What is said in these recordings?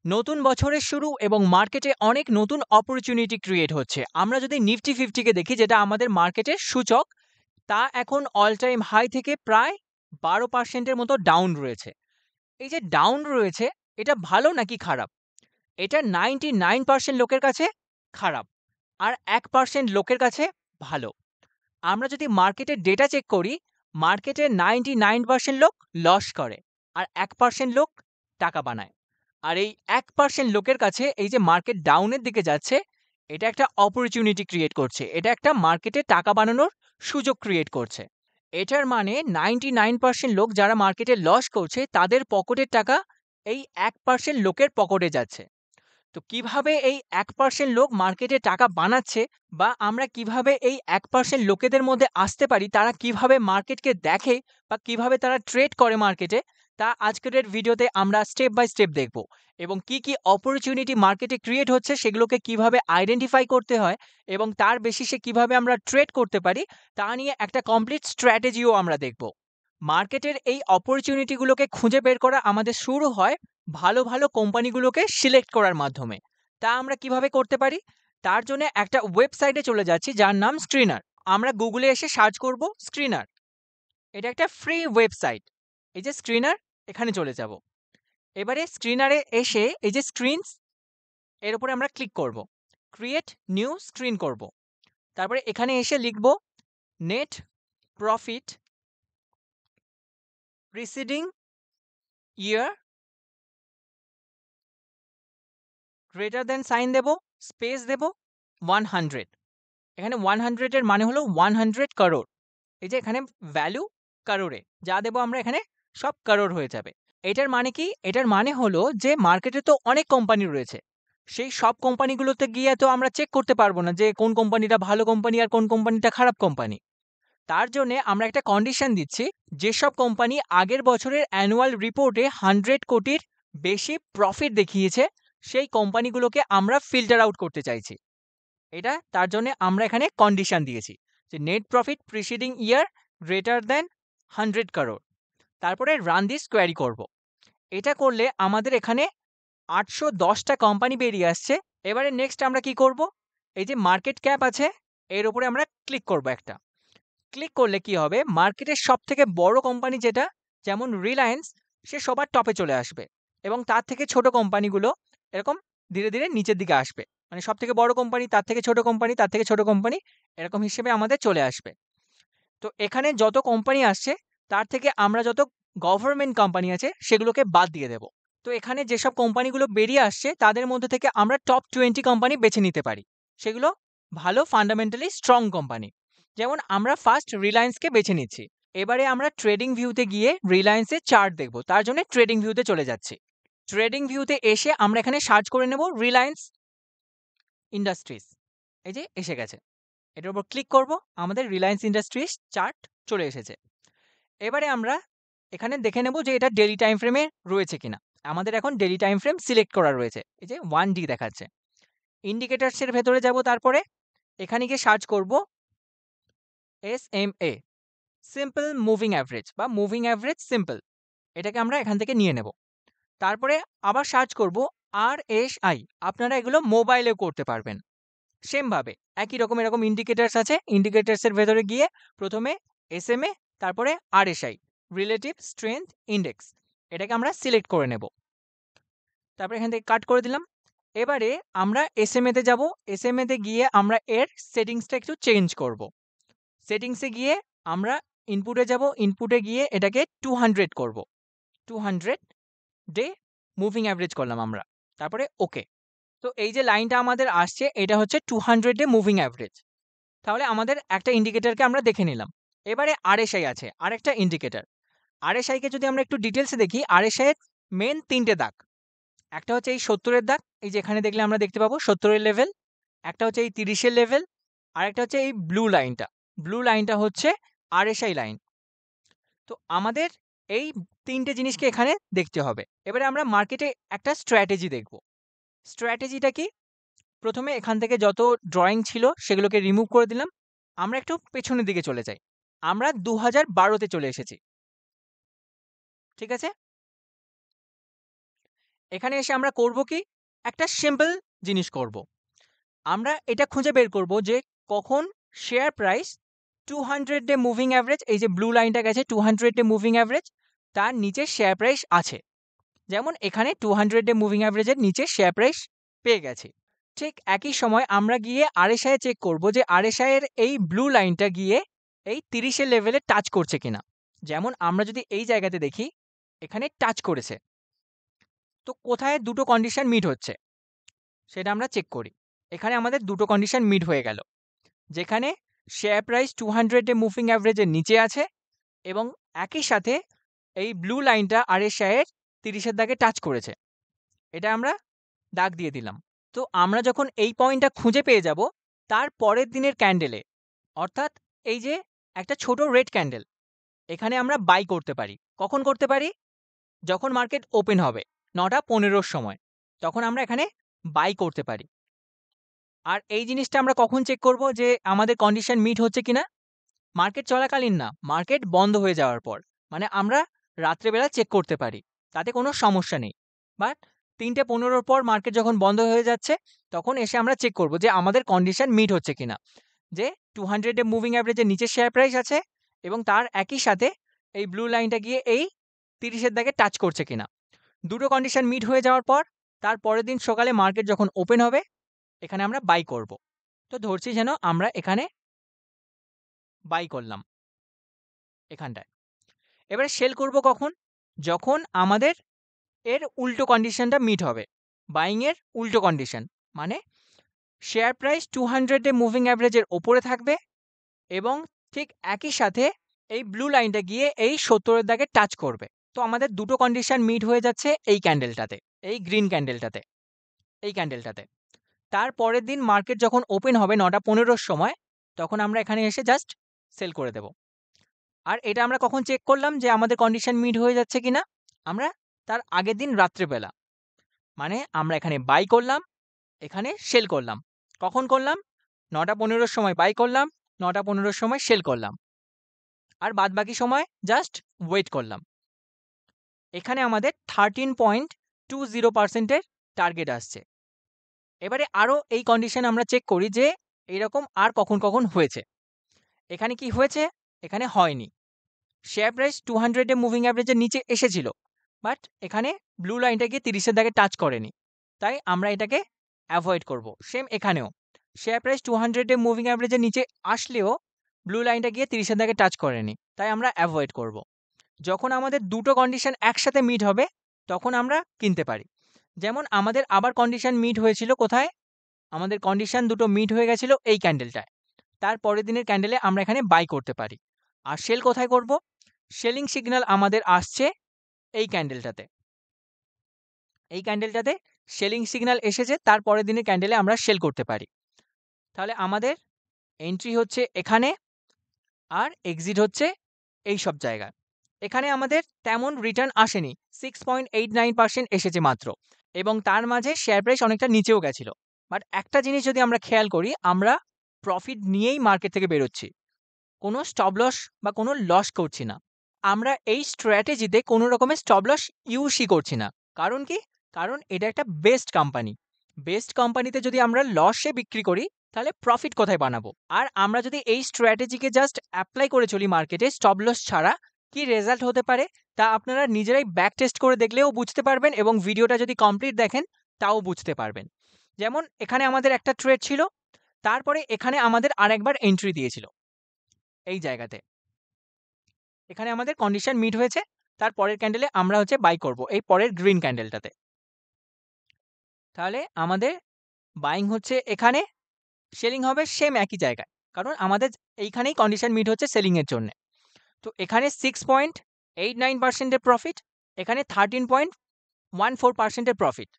নতুন বছরের শুরু এবং মার্কেটে অনেক নতুন অপরচুনিটি ক্রিয়েট হচ্ছে। আমরা যদি নিফটি 50 কে দেখি, যেটা আমাদের মার্কেটের সূচক, তা এখন অল টাইম হাই থেকে প্রায় 12% এর মতো ডাউন রয়েছে। এই যে ডাউন রয়েছে, এটা ভালো নাকি খারাপ? এটা 99% লোকের কাছে খারাপ, আর 1% লোকের কাছে ভালো। আমরা যদি মার্কেটের ডেটা চেক করি, মার্কেটে 99% লোক লস করে, আর 1% লোক টাকা বানায়। আর এই 1% লোকের কাছে এই যে মার্কেট ডাউনের দিকে যাচ্ছে, এটা একটা অপরচুনিটি ক্রিয়েট করছে। এটা একটা মার্কেটে টাকা বানানোর সুযোগ ক্রিয়েট করছে। এটার মানে 99% লোক যারা মার্কেটে লস করছে, তাদের পকেটের টাকা এই 1% লোকের পকেটে যাচ্ছে। তো কিভাবে এই 1% লোক মার্কেটে টাকা বানাচ্ছে, বা আমরা কিভাবে এই 1% লোকেদের মধ্যে আসতে পারি, তারা কিভাবে মার্কেটকে দেখে বা কিভাবে তারা ট্রেড করে মার্কেটে, তা আজকের ভিডিওতে আমরা স্টেপ বাই স্টেপ দেখব। এবং কি কি অপরচুনিটি মার্কেটে ক্রিয়েট হচ্ছে, সেগুলোকে কিভাবে আইডেন্টিফাই করতে হয় এবং তার বেসিসে কিভাবে আমরা ট্রেড করতে পারি, তা নিয়ে একটা কমপ্লিট স্ট্র্যাটেজিও আমরা দেখব। মার্কেটের এই অপরচুনিটিগুলোকে খুঁজে বের করা আমাদের শুরু হয় ভালো ভালো কোম্পানিগুলোকে সিলেক্ট করার মাধ্যমে। তা আমরা কিভাবে করতে পারি? তার জন্য একটা ওয়েবসাইটে চলে যাচ্ছি, যার নাম স্ক্রিনার। আমরা গুগলে এসে সার্চ করব স্ক্রিনার। এটা একটা ফ্রি ওয়েবসাইট। এই যে স্ক্রিনার, এখানে চলে যাব। এবারে স্ক্রিনারে এসে এই যে স্ক্রিনস, এর উপরে আমরা ক্লিক করব। ক্রিয়েট নিউ স্ক্রিন করব। তারপরে এখানে এসে লিখব নেট প্রফিট প্রিসিডিং ইয়ার গ্রেটার দেন সাইন দেব, স্পেস দেব 100। এখানে 100 এর মানে হলো 100 করোড়। এই যে এখানে ভ্যালু করোড়ে, যা দেব আমরা এখানে সব করোড় হয়ে যাবে। এটার মানে কি? এটার মানে হলো যে মার্কেটে তো অনেক কোম্পানি রয়েছে, সেই সব কোম্পানিগুলোতে গিয়ে তো আমরা চেক করতে পারবো না যে কোন কোম্পানিটা ভালো কোম্পানি আর কোন কোম্পানিটা খারাপ কোম্পানি। তার জন্য আমরা একটা কন্ডিশন দিচ্ছি, যেসব কোম্পানি আগের বছরের অ্যানুয়াল রিপোর্টে 100 কোটির বেশি প্রফিট দেখিয়েছে, সেই কোম্পানিগুলোকে আমরা ফিল্টার আউট করতে চাইছি। এটা তার জন্য আমরা এখানে কন্ডিশন দিয়েছি যে নেট প্রফিট প্রিসিডিং ইয়ার গ্রেটার দেন 100 করোড়। তারপরে রান দিস কোয়ারি করব। এটা করলে আমাদের এখানে 810টা কোম্পানি বেরিয়ে আসছে। এবারে নেক্সট আমরা কি করব? এই যে মার্কেট ক্যাপ আছে, এর উপরে আমরা ক্লিক করব একটা। ক্লিক করলে কি হবে? মার্কেটের সবথেকে বড় কোম্পানি যেটা, যেমন রিলায়েন্স, সে সবার টপে চলে আসবে, এবং তার থেকে ছোট কোম্পানিগুলো এরকম ধীরে ধীরে নিচের দিকে আসবে। মানে সবথেকে বড় কোম্পানি, তার থেকে ছোট কোম্পানি, তার থেকে ছোট কোম্পানি, এরকম হিসেবে আমাদের চলে আসবে। তো এখানে যত কোম্পানি আসছে, তার থেকে আমরা যত গভর্নমেন্ট কোম্পানি আছে সেগুলোকে বাদ দিয়ে দেব। তো এখানে যেসব কোম্পানিগুলো বেরিয়ে আসছে, তাদের মধ্যে থেকে আমরা টপ 20 কোম্পানি বেছে নিতে পারি। সেগুলো ভালো ফান্ডামেন্টালি স্ট্রং কোম্পানি। যেমন আমরা ফার্স্ট রিলায়েন্সকে বেছে নিচ্ছি। এবারে আমরা ট্রেডিং ভিউতে গিয়ে রিলায়েন্সের চার্ট দেখব। তার জন্য ট্রেডিং ভিউতে চলে যাচ্ছি। ট্রেডিং ভিউতে এসে আমরা এখানে সার্চ করে নেব রিলায়েন্স ইন্ডাস্ট্রিজ। এই যে এসে গেছে, এটার উপর ক্লিক করব। আমাদের রিলায়েন্স ইন্ডাস্ট্রিজ চার্ট চলে এসেছে। এবারে আমরা এখানে দেখে নেব যে এটা ডেইলি টাইম ফ্রেমে রয়েছে কিনা। আমাদের এখন ডেইলি টাইম ফ্রেম সিলেক্ট করা রয়েছে, এই যে 1D দেখাচ্ছে। ইন্ডিকেটার্সের ভেতরে যাব, তারপরে এখানে গিয়ে সার্চ করব SMA, সিম্পল মুভিং অ্যাভারেজ বা মুভিং অ্যাভারেজ সিম্পল। এটাকে আমরা এখান থেকে নিয়ে নেব। তারপরে আবার সার্চ করব RSI। আপনারা এগুলো মোবাইলেও করতে পারবেন সেমভাবে। একই রকম এরকম ইন্ডিকেটার্স আছে। ইন্ডিকেটার্সের ভেতরে গিয়ে প্রথমে SMA, তারপরে RSI, রিলেটিভ স্ট্রেংথ ইন্ডেক্স, এটাকে আমরা সিলেক্ট করে নেব। তারপরে এখান থেকে কাট করে দিলাম। এবারে আমরা SMA তে যাব। SMA তে গিয়ে আমরা এর সেটিংসটা একটু চেঞ্জ করব। সেটিংসে গিয়ে আমরা ইনপুটে যাব। ইনপুটে গিয়ে এটাকে 200 করব। 200 ডে মুভিং অ্যাভারেজ করলাম আমরা। তারপরে ওকে। তো এই যে লাইনটা আমাদের আসছে, এটা হচ্ছে 200 ডে মুভিং অ্যাভারেজ। তাহলে আমাদের একটা ইন্ডিকেটরকে আমরা দেখে নিলাম। এবারে RSI আছে, আরেকটা ইন্ডিকেটর। RSI কে যদি আমরা একটু ডিটেলসে দেখি, RSI এর মেন 3টে দাগ। একটা হচ্ছে এই 70 এর দাগ, এই যে এখানে দেখলে আমরা দেখতে পাবো 70 এর লেভেল। একটা হচ্ছে এই 30 এর লেভেল, আর একটা হচ্ছে এই ব্লু লাইনটা। ব্লু লাইনটা হচ্ছে RSI লাইন। তো আমাদের এই 3টে জিনিসকে এখানে দেখতে হবে। এবারে আমরা মার্কেটে একটা স্ট্র্যাটেজি দেখব। স্ট্র্যাটেজিটা কি? প্রথমে এখান থেকে যত ড্রয়িং ছিল সেগুলোকে রিমুভ করে দিলাম। আমরা একটু পেছনের দিকে চলে যাই। আমরা 2012 তে চলে এসেছি। ঠিক আছে? এখানে এসে আমরা করব কি, একটা সিম্পল জিনিস করব। আমরা এটা খুঁজে বের করব যে কখন share price 200 day moving average, এই যে ব্লু লাইনটা গেছে 200 ডে মুভিং অ্যাভারেজ, তার নিচে শেয়ার প্রাইস আছে। যেমন এখানে 200 ডে মুভিং অ্যাভারেজের নিচে শেয়ার প্রাইস পেয়ে গেছি। ঠিক একই সময় আমরা গিয়ে আরএসআই চেক করব যে আরএসআই এর এই ব্লু লাইনটা গিয়ে এই 30 এর লেভেলে টাচ করছে কিনা। যেমন আমরা যদি এই জায়গাতে দেখি, এখানে টাচ করেছে। তো কোথায় দুটো কন্ডিশন মিট হচ্ছে সেটা আমরা চেক করি। এখানে আমাদের দুটো কন্ডিশন মিট হয়ে গেল, যেখানে শেয়ার প্রাইস 200 ডে মুভিং অ্যাভারেজের নিচে আছে এবং একই সাথে এই ব্লু লাইনটা আরএসআই এর 30 এর দাগে টাচ করেছে। এটা আমরা দাগ দিয়ে দিলাম। তো আমরা যখন এই পয়েন্টটা খুঁজে পেয়ে যাব, তার পরের দিনের ক্যান্ডেলে, অর্থাৎ এই যে একটা ছোট রেড ক্যান্ডেল, এখানে আমরা বাই করতে পারি। কখন করতে পারি? যখন মার্কেট ওপেন হবে 9:15 সময়, তখন আমরা এখানে বাই করতে পারি। আর এই জিনিসটা আমরা কখন চেক করব যে আমাদের কন্ডিশন মিট হচ্ছে কিনা? মার্কেট চলাকালীন না, মার্কেট বন্ধ হয়ে যাওয়ার পর। মানে আমরা রাত্রেবেলা চেক করতে পারি, তাতে কোনো সমস্যা নেই। বাট 3:15 পর মার্কেট যখন বন্ধ হয়ে যাচ্ছে, তখন এসে আমরা চেক করব যে আমাদের কন্ডিশন মিট হচ্ছে কিনা, যে 200 এর মুভিং অ্যাভারেজের নিচে শেয়ার প্রাইস আছে এবং তার একই সাথে এই ব্লু লাইনটা গিয়ে এই 30 এর দাগে টাচ করছে কিনা। দুটো কন্ডিশন মিট হয়ে যাওয়ার পর তার পরের দিন সকালে মার্কেট যখন ওপেন হবে, এখানে আমরা বাই করব। তো ধরছি যেন আমরা এখানে বাই করলাম এখানটায়। এবারে সেল করব কখন? যখন আমাদের এর উল্টো কন্ডিশনটা মিট হবে, বাইং এর উল্টো কন্ডিশন। মানে শেয়ার প্রাইস 200 এ মুভিং অ্যাভারেজের ওপরে থাকবে এবং ঠিক একই সাথে এই ব্লু লাইনটা গিয়ে এই 70 এর দাগে টাচ করবে। তো আমাদের দুটো কন্ডিশন মিট হয়ে যাচ্ছে এই ক্যান্ডেলটাতে, এই গ্রিন ক্যান্ডেলটাতে, এই ক্যান্ডেলটাতে। তার পরের দিন মার্কেট যখন ওপেন হবে 9:15 সময়, তখন আমরা এখানে এসে জাস্ট সেল করে দেব। আর এটা আমরা কখন চেক করলাম যে আমাদের কন্ডিশন মিট হয়ে যাচ্ছে কিনা? আমরা তার আগের দিন রাত্রেবেলা। মানে আমরা এখানে বাই করলাম, এখানে সেল করলাম। কখন করলাম? 9:15 সময় বাই করলাম, 9:15 সময় সেল করলাম। আর বাদবাকি সময় জাস্ট ওয়েট করলাম। এখানে আমাদের 13.20% এর টার্গেট আসছে। এবারে আরও এই কন্ডিশন আমরা চেক করি যে এইরকম আর কখন কখন হয়েছে। এখানে কি হয়েছে? এখানে হয়নি। শেয়ার প্রাইস 200 এ মুভিং অ্যাভারেজের নিচে এসেছিল, বাট এখানে ব্লু লাইনটা গিয়ে 30 এর দাগে টাচ করেনি। তাই আমরা এটাকে অ্যাভয়েড করব। সেম এখানেও শেয়ার প্রাইস 200 এ মুভিং অ্যাভারেজের নিচে আসলেও ব্লু লাইনটা গিয়ে 30 এর দাগে টাচ করেনি, তাই আমরা অ্যাভয়েড করব। যখন আমাদের দুটো কন্ডিশন একসাথে মিট হবে, তখন আমরা কিনতে পারি। যেমন আমাদের আবার কন্ডিশন মিট হয়েছিল কোথায়? আমাদের কন্ডিশন দুটো মিট হয়ে গেছিল এই ক্যান্ডেলটায়। তার পরের দিনের ক্যান্ডেলে আমরা এখানে বাই করতে পারি। আর সেল কোথায় করব? সেলিং সিগন্যাল আমাদের আসছে এই ক্যান্ডেলটাতে। এই ক্যান্ডেলটাতে সেলিং সিগন্যাল এসেছে, তার পরের দিনের ক্যান্ডেলে আমরা সেল করতে পারি। তাহলে আমাদের এন্ট্রি হচ্ছে এখানে আর এক্সিট হচ্ছে এই সব জায়গায়। এখানে আমাদের তেমন রিটার্ন আসেনি, 6.89% এসেছে মাত্র, এবং তার মাঝে শেয়ার প্রাইস অনেকটা নিচেও গেছিল। বাট একটা জিনিস যদি আমরা খেয়াল করি, আমরা প্রফিট নিয়েই মার্কেট থেকে বেরোচ্ছি, কোনো স্টপ লস বা কোনো লস করছি না। আমরা এই স্ট্র্যাটেজিতে কোনো রকমের স্টপ লস ইউজই করছি না। কারণ কি? কারণ এটা একটা বেস্ট কোম্পানি। বেস্ট কোম্পানিতে যদি আমরা লসে বিক্রি করি, তাহলে প্রফিট কোথায় বানাবো? আর আমরা যদি এই স্ট্র্যাটেজিকে জাস্ট অ্যাপ্লাই করে চলি মার্কেটে স্টপ লস ছাড়া, কি রেজাল্ট হতে পারে তা আপনারা নিজেরাই ব্যাক টেস্ট করে দেখলেও বুঝতে পারবেন, এবং ভিডিওটা যদি কমপ্লিট দেখেন তাও বুঝতে পারবেন। যেমন এখানে আমাদের একটা ট্রেড ছিল, তারপরে এখানে আমাদের আরেকবার এন্ট্রি দিয়েছিল এই জায়গাতে। এখানে আমাদের কন্ডিশন মিট হয়েছে, তার পরের ক্যান্ডেলে আমরা হচ্ছে বাই করব এই পরের গ্রিন ক্যান্ডেলটাতে। তাহলে আমাদের বাইং হচ্ছে এখানে, সেলিং হবে সেম একই জায়গায়, কারণ আমাদের এইখানেই কন্ডিশন মিট হচ্ছে সেলিং এর জন্য। তো এখানে 6.89% এর প্রফিট, এখানে 13.14% এর প্রফিট।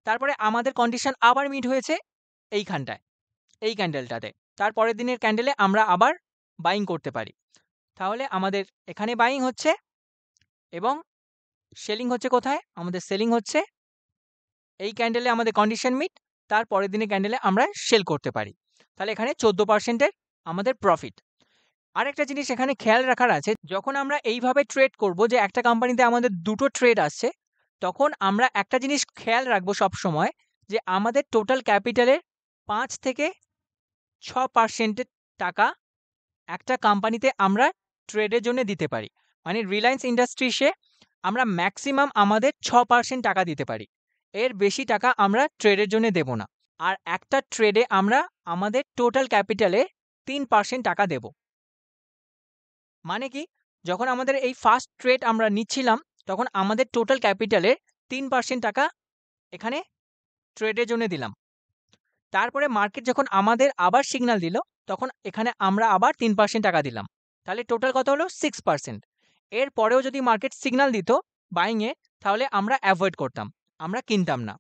তারপরে আমাদের কন্ডিশন আবার মিট হয়েছে এইখানটায়, এই ক্যান্ডেলটাতে। তার পরের দিনের ক্যান্ডেলে আমরা আবার বাইং করতে পারি। তাহলে আমাদের এখানে বাইং হচ্ছে এবং সেলিং হচ্ছে কোথায়? আমাদের সেলিং হচ্ছে এই ক্যান্ডেলে, আমাদের কন্ডিশন মিট, তার পরের দিনের ক্যান্ডেলে আমরা সেল করতে পারি। তাহলে এখানে 14% এর আমাদের প্রফিট। আরেকটা জিনিস এখানে খেয়াল রাখার আছে, যখন আমরা এইভাবে ট্রেড করব যে একটা কোম্পানিতে আমাদের দুটো ট্রেড আসছে, তখন আমরা একটা জিনিস খেয়াল রাখবো সবসময় যে আমাদের টোটাল ক্যাপিটালের ৫ থেকে ৬% টাকা একটা কোম্পানিতে আমরা ট্রেডের জন্য দিতে পারি। মানে রিলায়েন্স ইন্ডাস্ট্রিজে আমরা ম্যাক্সিমাম আমাদের ৬% টাকা দিতে পারি। এর বেশি টাকা আমরা ট্রেডের জন্য দেব না। আর একটা ট্রেডে আমরা আমাদের টোটাল ক্যাপিটালে ৩% টাকা দেব। মানে কি? যখন আমাদের এই ফার্স্ট ট্রেড আমরা নিচ্ছিলাম, তখন আমাদের টোটাল ক্যাপিটালের ৩% টাকা এখানে ট্রেডের জন্য দিলাম। তারপরে মার্কেট যখন আমাদের আবার সিগন্যাল দিল, তখন এখানে আমরা আবার ৩% টাকা দিলাম। তাহলে টোটাল কত হলো? 6%। এর পরেও যদি মার্কেট সিগন্যাল দিত বাইং এ, তাহলে আমরা এভয়েড করতাম। আমরা কিনতাম না।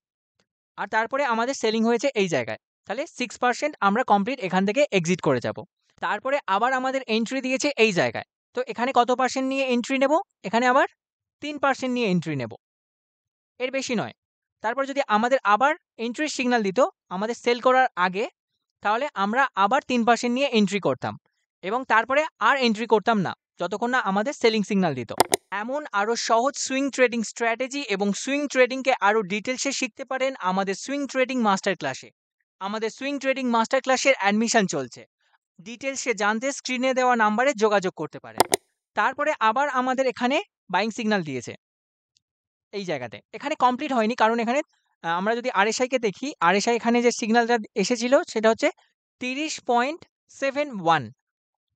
আর তারপরে আমাদের সেলিং হয়েছে এই জায়গায়। তাহলে 6% আমরা কমপ্লিট এখান থেকে এক্সিট করে যাব। তারপরে আবার আমাদের এন্ট্রি দিয়েছে এই জায়গায়। তো এখানে কত পার্সেন্ট নিয়ে এন্ট্রি নেব? এখানে আবার ৩% নিয়ে এন্ট্রি নেব। এর বেশি নয়। তারপর যদি আমাদের আবার এন্ট্রির সিগন্যাল দিত আমাদের সেল করার আগে, তাহলে আমরা আবার ৩% নিয়ে এন্ট্রি করতাম এবং তারপরে আর এন্ট্রি করতাম না যতক্ষণ না আমাদের সেলিং সিগন্যাল দিত। এমন আরও সহজ সুইং ট্রেডিং স্ট্র্যাটেজি এবং সুইং ট্রেডিংকে আরও ডিটেলসে শিখতে পারেন আমাদের সুইং ট্রেডিং মাস্টার ক্লাসে। আমাদের সুইং ট্রেডিং মাস্টার ক্লাসের অ্যাডমিশন চলছে। ডিটেলসে জানতে স্ক্রিনে দেওয়া নাম্বারে যোগাযোগ করতে পারেন। তারপরে আবার আমাদের এখানে বাইং সিগন্যাল দিয়েছে এই জায়গাতে। এখানে কমপ্লিট হয়নি, কারণ এখানে আমরা যদি RSI কে দেখি, RSI এখানে যে সিগন্যালটা এসেছিল সেটা হচ্ছে ৩০.৭১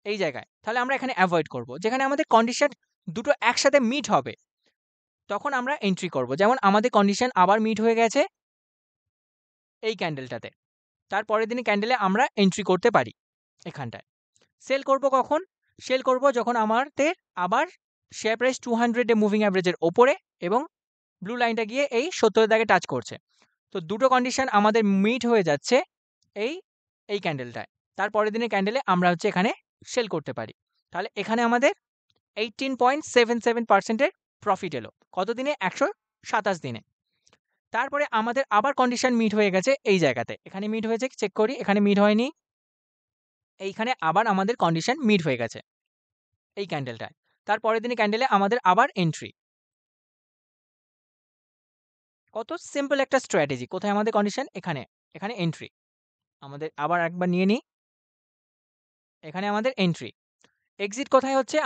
এই জায়গায়। তাহলে আমরা এখানে এভয়েড করব। যেখানে আমাদের কন্ডিশন দুটো একসাথে মিট হবে, তখন আমরা এন্ট্রি করব। যেমন আমাদের কন্ডিশন আবার মিট হয়ে গেছে এই ক্যান্ডেলটাতে। তার পরের দিনে ক্যান্ডেলে আমরা এন্ট্রি করতে পারি এখানটায়। সেল করব কখন? সেল করব যখন আমাদের আবার শেয়ার প্রাইস 200 এ মুভিং অ্যাভারেজের ওপরে এবং ব্লু লাইনটা গিয়ে এই ৭০ এর দাগে টাচ করছে। তো দুটো কন্ডিশন আমাদের মিট হয়ে যাচ্ছে এই ক্যান্ডেলটায়। তার পরের দিনের ক্যান্ডেলে আমরা হচ্ছে এখানে সেল করতে পারি। তাহলে এখানে আমাদের 18.77% এর প্রফিট এলো। কত দিনে? ১২৭ দিনে। তারপরে আমাদের আবার কন্ডিশন মিট হয়ে গেছে এই জায়গাতে। এখানে মিট হয়েছে, চেক করি। এখানে মিট হয়নি। এইখানে আবার আমাদের কন্ডিশন মিট হয়ে গেছে এই ক্যান্ডেলটায়। তার পরের দিনের ক্যান্ডেলে আমাদের আবার এন্ট্রি। কত সিম্পল একটা স্ট্র্যাটেজি। কোথায় আমাদের কন্ডিশন? এখানে। এখানে এন্ট্রি। আমাদের আবার একবার নিয়ে নিই। এখানে আমাদের এন্ট্রি। এক্সিট কোথায় হচ্ছে?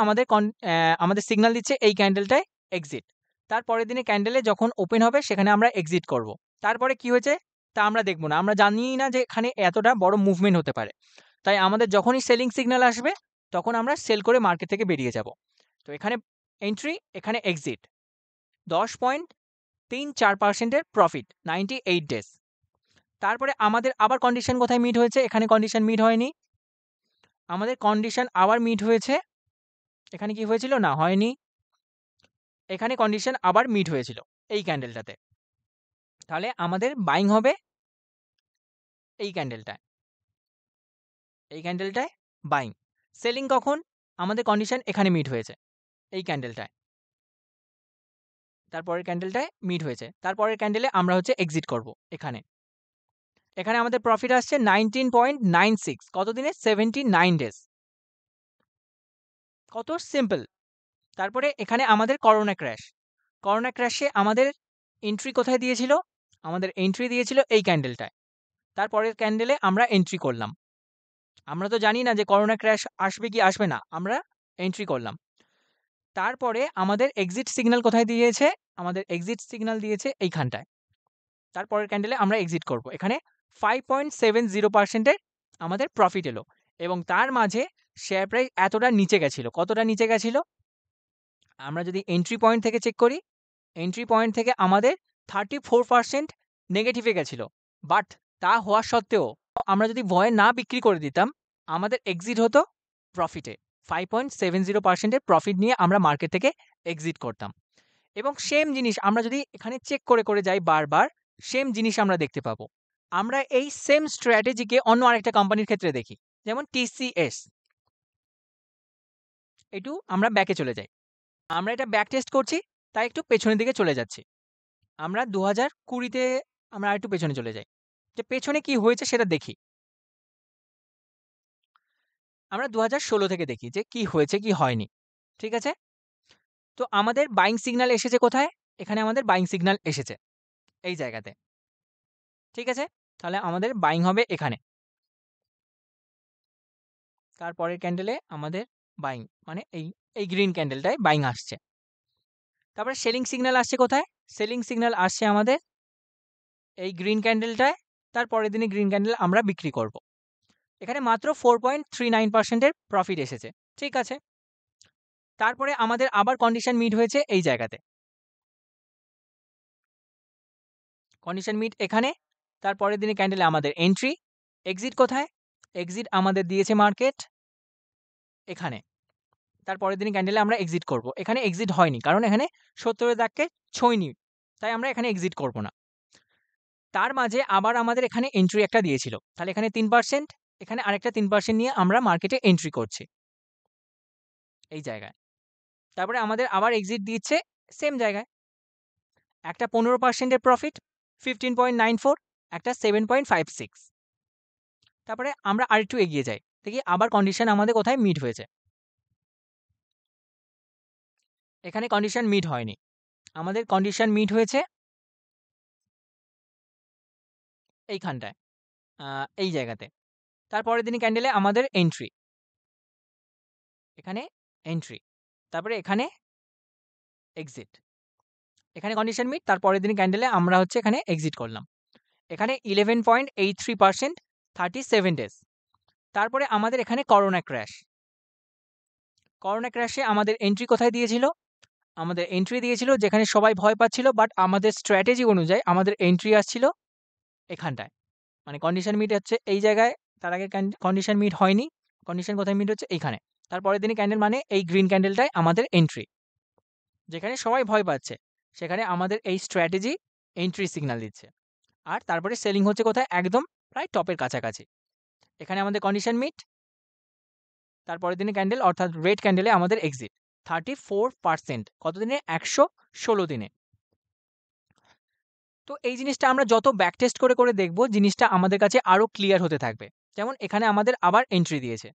আমাদের সিগন্যাল দিচ্ছে এই ক্যান্ডেলটায় এক্সিট। তার পরের দিনে ক্যান্ডেলে যখন ওপেন হবে সেখানে আমরা এক্সিট করব। তারপরে কি হয়েছে তা আমরা দেখব না। আমরা জানিই না যে এখানে এতটা বড় মুভমেন্ট হতে পারে। তাই আমাদের যখনই সেলিং সিগন্যাল আসবে তখন আমরা সেল করে মার্কেট থেকে বেরিয়ে যাব। তো এখানে এন্ট্রি, এখানে এক্সিট। 10.34% এর প্রফিট 98 ডেজ। তারপরে আমাদের আবার কন্ডিশন কোথায় মিট হয়েছে? এখানে কন্ডিশন মিট হয়নি। আমাদের কন্ডিশন আবার মিট হয়েছে। এখানে কি হয়েছিল? না, হয়নি। এখানে কন্ডিশন আবার মিট হয়েছিল এই ক্যান্ডেলটাতে। তাহলে আমাদের বাইং হবে এই ক্যান্ডেলটায়। এই ক্যান্ডেলটায় বাইং। সেলিং কখন? আমাদের কন্ডিশন এখানে মিট হয়েছে এই ক্যান্ডেলটায়। তারপরের ক্যান্ডেলটায় মিট হয়েছে। তারপরের ক্যান্ডেলে আমরা হচ্ছে এক্সিট করব এখানে। এখানে আমাদের প্রফিট আসছে 19.96 কত দিনে? 79 ডেজ। কত সিম্পল। তারপরে এখানে আমাদের করোনা ক্র্যাশ। করোনা ক্র্যাশে আমাদের এন্ট্রি কোথায় দিয়েছিল? আমাদের এন্ট্রি দিয়েছিল এই ক্যান্ডেলটায়। তারপরের ক্যান্ডেলে আমরা এন্ট্রি করলাম। আমরা তো জানি না যে করোনা ক্র্যাশ আসবে কি আসবে না। আমরা এন্ট্রি করলাম। তারপরে আমাদের এক্সিট সিগন্যাল কোথায় দিয়েছে? আমাদের এক্সিট সিগন্যাল দিয়েছে এইখানটায়। তারপরের ক্যান্ডেলে আমরা এক্সিট করব। এখানে 5.70% এর আমাদের প্রফিট এলো এবং তার মাঝে শেয়ার প্রাইস এতটা নিচে গেছিল। কতটা নিচে গেছিল? আমরা যদি এন্ট্রি পয়েন্ট থেকে চেক করি, এন্ট্রি পয়েন্ট থেকে আমাদের 34% নেগেটিভে গেছিল। বাট তা হওয়া সত্ত্বেও আমরা যদি ভয়ে না বিক্রি করে দিতাম, আমাদের এক্সিট হতো প্রফিটে। 5.70% এর প্রফিট নিয়ে আমরা মার্কেট থেকে এক্সিট করতাম। এবং সেম জিনিস আমরা যদি এখানে চেক করে যাই বারবার, সেম জিনিস আমরা দেখতে পাবো। আমরা এই সেম স্ট্র্যাটেজিকে অন্য আরেকটা কোম্পানির ক্ষেত্রে দেখি। যেমন TCS। একটু আমরা ব্যাকে চলে যাই। আমরা এটা ব্যাক টেস্ট করছি, তাই একটু পেছনের দিকে চলে যাচ্ছি। আমরা 2020 তে আমরা আরেকটু পেছনে চলে যাই। যে পেছনে কি হয়েছে সেটা দেখি। আমরা 2016 থেকে দেখি যে কি হয়েছে, কি হয়নি। ঠিক আছে? তো আমাদের বাইং সিগন্যাল এসেছে কোথায়? এখানে আমাদের বাইং সিগন্যাল এসেছে এই জায়গাতে। ঠিক আছে? তাহলে আমাদের বাইং হবে এখানে। তারপরের ক্যান্ডেলে আমাদের বাইং মানে এই গ্রিন ক্যান্ডেলটায় বাইং আসছে। তারপরে সেলিং সিগন্যাল আসছে কোথায়? সেলিং সিগন্যাল আসছে আমাদের এই গ্রিন ক্যান্ডেলটায়। তার পরের দিনে গ্রিন ক্যান্ডেল আমরা বিক্রি করব। এখানে মাত্র 4.39% এর প্রফিট এসেছে। ঠিক আছে? তারপরে আমাদের আবার কন্ডিশন মিট হয়েছে এই জায়গাতে। কন্ডিশন মিট এখানে। তার পরের দিনে ক্যান্ডেলে আমাদের এন্ট্রি। এক্সিট কোথায়? এক্সিট আমাদের দিয়েছে মার্কেট এখানে। তার পরের দিনে ক্যান্ডেলে আমরা এক্সিট করব। এখানে এক্সিট হয়নি, কারণ এখানে 70 এর দাগকে ছোঁয়নি। তাই আমরা এখানে এক্সিট করব না। তার মাঝে আবার আমাদের এখানে এন্ট্রি একটা দিয়েছিল। তাহলে এখানে 3%, এখানে আরেকটা 3% নিয়ে আমরা মার্কেটে এন্ট্রি করছি এই জায়গায়। তারপরে আমাদের আবার এক্সিট দিচ্ছে সেম জায়গায়। একটা 15% এর প্রফিট 15.94, একটা 7.56। তারপরে আমরা আরেকটু এগিয়ে যাই। দেখি আবার কন্ডিশন আমাদের কোথায় মিট হয়েছে। এখানে কন্ডিশন মিট হয়নি। আমাদের কন্ডিশন মিট হয়েছে এইখানটায়, এই জায়গাতে। তারপরের দিনে ক্যান্ডেলে আমাদের এন্ট্রি। এখানে এন্ট্রি। তারপরে এখানে এক্সিট। এখানে কন্ডিশন মিট। তারপরের দিনে ক্যান্ডেলে আমরা হচ্ছে এখানে এক্সিট করলাম। এখানে 11.83%, 37 ডেজ। তারপরে আমাদের এখানে করোনা ক্র্যাশ। করোনা ক্র্যাশে আমাদের এন্ট্রি কোথায় দিয়েছিল? আমাদের এন্ট্রি দিয়েছিল যেখানে সবাই ভয় পাচ্ছিল, বাট আমাদের স্ট্র্যাটেজি অনুযায়ী আমাদের এন্ট্রি আসছিল এখানটায়। মানে কন্ডিশন মিট হচ্ছে এই জায়গায়, তার আগে কন্ডিশন মিট হয়নি। কন্ডিশন কোথায় মিট হচ্ছে? এইখানে। তারপরের দিনে ক্যান্ডেল মানে এই গ্রিন ক্যান্ডেলটায় আমাদের এন্ট্রি। যেখানে সবাই ভয় পাচ্ছে সেখানে আমাদের এই স্ট্র্যাটেজি এন্ট্রি সিগন্যাল দিচ্ছে। আর তারপরে সেলিং হচ্ছে কোথায়? একদম প্রায় টপের কাছাকাছি। এখানে আমাদের কন্ডিশন মিট। তারপরের দিনে ক্যান্ডেল অর্থাৎ রেড ক্যান্ডেলে আমাদের এক্সিট 34%। কত দিনে? 116 দিনে। তো এই জিনিসটা আমরা যত ব্যাক টেস্ট করে দেখব, জিনিসটা আমাদের কাছে আরো ক্লিয়ার হতে থাকবে। যেমন এখানে আমাদের আবার এন্ট্রি দিয়েছে।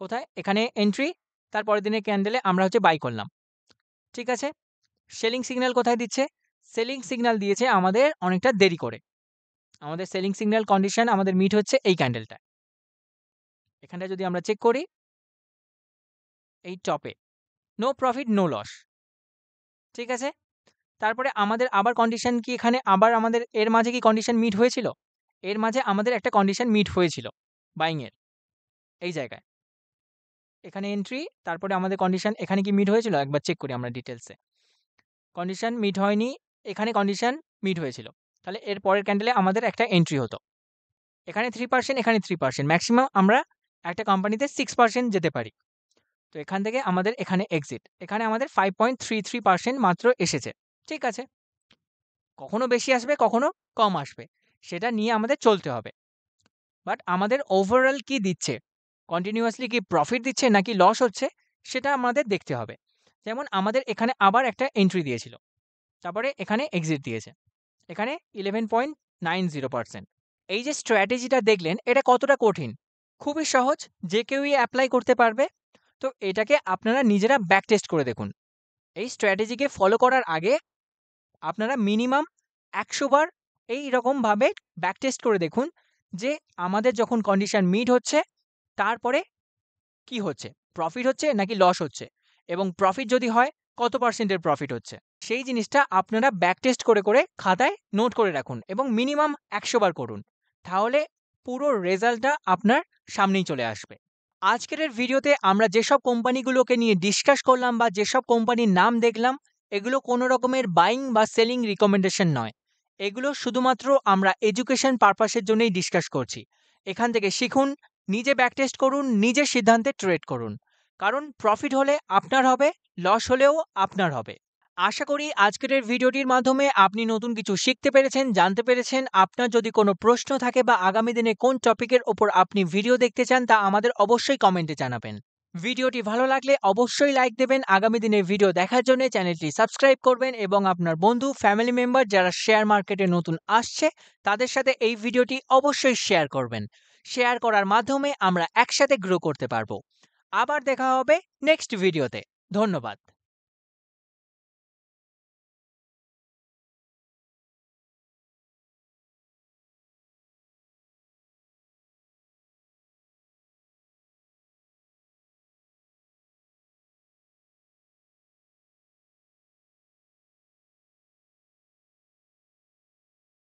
কোথায়? এখানে এন্ট্রি। তারপরের দিনের ক্যান্ডেলে আমরা হচ্ছে বাই করলাম। ঠিক আছে? সেলিং সিগন্যাল কোথায় দিচ্ছে? সেলিং সিগন্যাল দিয়েছে আমাদের অনেকটা দেরি করে। আমাদের সেলিং সিগন্যাল কন্ডিশন আমাদের মিট হচ্ছে এই ক্যান্ডেলটায়। এখানটায় যদি আমরা চেক করি, এই টপে নো প্রফিট নো লস। ঠিক আছে? তারপরে আমাদের আবার কন্ডিশন কি এখানে আবার আমাদের এর মাঝে কি কন্ডিশন মিট হয়েছিল? এর মাঝে আমাদের একটা কন্ডিশন মিট হয়েছিল বাইং এর এই জায়গায়। এখানে এন্ট্রি, তারপরে আমাদের কন্ডিশন এখানে কি মিট হয়েছিল? একবার চেক করি আমরা ডিটেইলসে। কন্ডিশন মিট হয়নি, এখানে কন্ডিশন মিট হয়েছিল। তাহলে এর পরের ক্যান্ডেলে আমাদের একটা এন্ট্রি হতো। এখানে 3%, এখানে 3%। ম্যাক্সিমাম আমরা একটা কোম্পানিতে 6% যেতে পারি। তো এখান থেকে আমাদের এখানে এক্সিট। এখানে আমাদের 5.33% মাত্র এসেছে। ঠিক আছে? কখনো বেশি আসবে, কখনো কম আসবে। সেটা নিয়ে আমাদের চলতে হবে। বাট আমাদের ওভারঅল কি দিচ্ছে? কন্টিনিউয়াসলি কি প্রফিট দিচ্ছে নাকি লস হচ্ছে? সেটা আমাদের দেখতে হবে। যেমন আমাদের এখানে আবার একটা এন্ট্রি দিয়েছিল। তারপরে এখানে এক্সিট দিয়েছে। এখানে 11.90%। এই যে স্ট্র্যাটেজিটা দেখলেন, এটা কতটা কঠিন? খুবই সহজ, যে কেউই এপ্লাই করতে পারবে। তো এটাকে আপনারা নিজেরা ব্যাক টেস্ট করে দেখুন। এই স্ট্র্যাটেজিকে ফলো করার আগে আপনারা মিনিমাম ১০০ বার এইরকমভাবে ব্যাক টেস্ট করে দেখুন যে আমাদের যখন কন্ডিশন মিট হচ্ছে, তারপরে কি হচ্ছে? প্রফিট হচ্ছে নাকি লস হচ্ছে? এবং প্রফিট যদি হয়, কত পার্সেন্টের প্রফিট হচ্ছে? সেই জিনিসটা আপনারা ব্যাক টেস্ট করে খাতায় নোট করে রাখুন এবং মিনিমাম ১০০ বার করুন। তাহলে পুরো রেজাল্টটা আপনার সামনেই চলে আসবে। আজকের এই ভিডিওতে আমরা যেসব কোম্পানিগুলোকে নিয়ে ডিসকাস করলাম বা যেসব কোম্পানির নাম দেখলাম, এগুলো কোনো রকমের বাইং বা সেলিং রিকমেন্ডেশন নয়। এগুলো শুধুমাত্র আমরা এডুকেশন পারপাসের জন্যই ডিসকাস করছি। এখান থেকে শিখুন, নিজে ব্যাক টেস্ট করুন, নিজের সিদ্ধান্তে ট্রেড করুন। কারণ প্রফিট হলে আপনার হবে, লস হলেও আপনার হবে। আশা করি আজকের এই ভিডিওটির মাধ্যমে আপনি নতুন কিছু শিখতে পেরেছেন, জানতে পেরেছেন। আপনার যদি কোনো প্রশ্ন থাকে বা আগামী দিনে কোন টপিকের ওপর আপনি ভিডিও দেখতে চান, তা আমাদের অবশ্যই কমেন্টে জানাবেন। ভিডিওটি ভালো লাগলে অবশ্যই লাইক দেবেন। আগামী দিনে ভিডিও দেখার জন্য চ্যানেলটি সাবস্ক্রাইব করবেন এবং আপনার বন্ধু, ফ্যামিলি মেম্বার যারা শেয়ার মার্কেটে নতুন আসছে, তাদের সাথে এই ভিডিওটি অবশ্যই শেয়ার করবেন। শেয়ার করার মাধ্যমে আমরা একসাথে গ্রো করতে পারবো। আবার দেখা হবে নেক্সট ভিডিওতে। ধন্যবাদ।